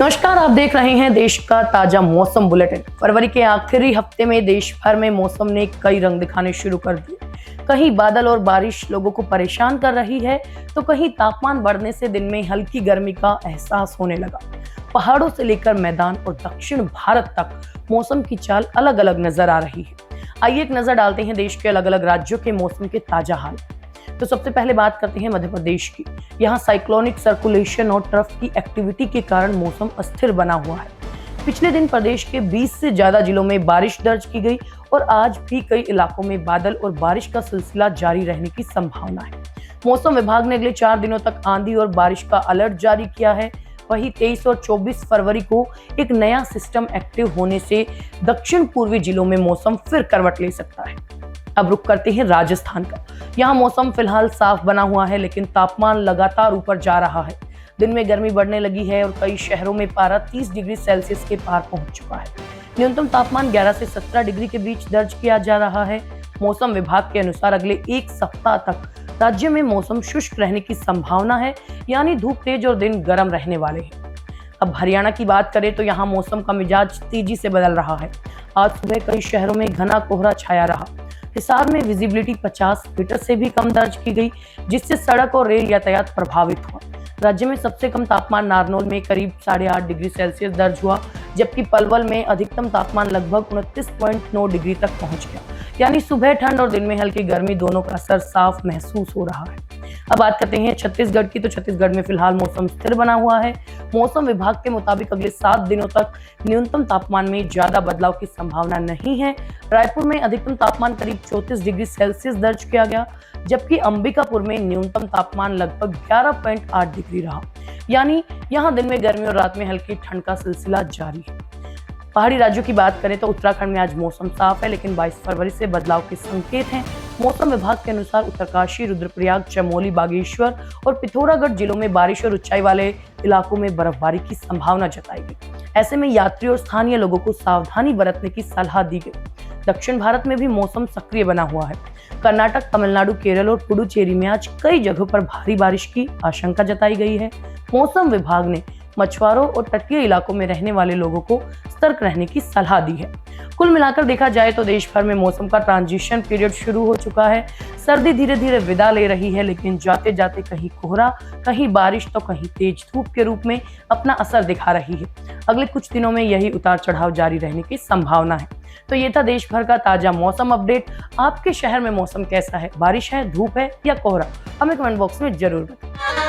नमस्कार, आप देख रहे हैं देश का ताजा मौसम बुलेटिन। फरवरी के आखिरी हफ्ते में देश भर में मौसम ने कई रंग दिखाने शुरू कर दिए। कहीं बादल और बारिश लोगों को परेशान कर रही है, तो कहीं तापमान बढ़ने से दिन में हल्की गर्मी का एहसास होने लगा। पहाड़ों से लेकर मैदान और दक्षिण भारत तक मौसम की चाल अलग अलग नजर आ रही है। आइए एक नजर डालते हैं देश के अलग अलग राज्यों के मौसम के ताजा हाल। तो सबसे पहले बात करते हैं मध्य प्रदेश की। यहाँ साइक्लोनिक सर्कुलेशन और ट्रफ की एक्टिविटी के कारण मौसम अस्थिर बना हुआ है। पिछले दिन प्रदेश के 20 से ज्यादा जिलों में बारिश दर्ज की गई और आज भी कई इलाकों में बादल और बारिश का सिलसिला जारी रहने की संभावना है। मौसम विभाग ने अगले 4 दिनों तक आंधी और बारिश का अलर्ट जारी किया है। वहीं 23 और 24 फरवरी को एक नया सिस्टम एक्टिव होने से दक्षिण पूर्वी जिलों में मौसम फिर करवट ले सकता है। अब रुक करते हैं राजस्थान का। यहाँ मौसम फिलहाल साफ बना हुआ है, लेकिन तापमान लगातार ऊपर जा रहा है। दिन में गर्मी बढ़ने लगी है और कई शहरों में पारा 30 डिग्री सेल्सियस के पार पहुंच चुका है। न्यूनतम तापमान 11 से 17 डिग्री के बीच दर्ज किया जा रहा है। मौसम विभाग के अनुसार अगले एक सप्ताह तक राज्य में मौसम शुष्क रहने की संभावना है, यानी धूप तेज और दिन गर्म रहने वाले हैं। अब हरियाणा की बात करें तो यहाँ मौसम का मिजाज तेजी से बदल रहा है। आज सुबह कई शहरों में घना कोहरा छाया रहा। हिसार में विजिबिलिटी 50 मीटर से भी कम दर्ज की गई, जिससे सड़क और रेल यातायात प्रभावित हुआ। राज्य में सबसे कम तापमान नारनौल में करीब 8.5 डिग्री सेल्सियस दर्ज हुआ, जबकि पलवल में अधिकतम तापमान लगभग 29.9 डिग्री तक पहुंच गया। यानी सुबह ठंड और दिन में हल्की गर्मी दोनों का असर साफ महसूस हो रहा है। अब बात करते हैं छत्तीसगढ़ की। तो छत्तीसगढ़ में फिलहाल मौसम स्थिर बना हुआ है। मौसम विभाग के मुताबिक अगले 7 दिनों तक न्यूनतम तापमान में ज्यादा बदलाव की संभावना नहीं है। रायपुर में अधिकतम तापमान करीब 34 डिग्री सेल्सियस दर्ज किया गया, जबकि अंबिकापुर में न्यूनतम तापमान लगभग 11.8 डिग्री रहा। यानी यहाँ दिन में गर्मी और रात में हल्की ठंड का सिलसिला जारी है। पहाड़ी राज्यों की बात करें तो उत्तराखंड में आज मौसम साफ है, लेकिन 22 फरवरी से बदलाव के संकेत हैं। मौसम विभाग के अनुसार उत्तरकाशी, रुद्रप्रयाग, चमोली, बागेश्वर और पिथौरागढ़ जिलों में बारिश और ऊंचाई वाले इलाकों में बर्फबारी की संभावना जताई गई। ऐसे में यात्री और स्थानीय लोगों को सावधानी बरतने की सलाह दी गई। दक्षिण भारत में भी मौसम सक्रिय बना हुआ है। कर्नाटक, तमिलनाडु, केरल और पुडुचेरी में आज कई जगहों पर भारी बारिश की आशंका जताई गई है। मौसम विभाग ने मछुआरों और तटीय इलाकों में रहने वाले लोगों को सतर्क रहने की सलाह दी है। कुल मिलाकर देखा जाए तो देश भर में मौसम का ट्रांजिशन पीरियड शुरू हो चुका है। सर्दी धीरे धीरे विदा ले रही है, लेकिन जाते जाते कहीं कोहरा, कहीं बारिश तो कहीं तेज धूप के रूप में अपना असर दिखा रही है। अगले कुछ दिनों में यही उतार चढ़ाव जारी रहने की संभावना है। तो ये था देश भर का ताजा मौसम अपडेट। आपके शहर में मौसम कैसा है? बारिश है, धूप है या कोहरा? हमें कमेंट बॉक्स में जरूर बताएं।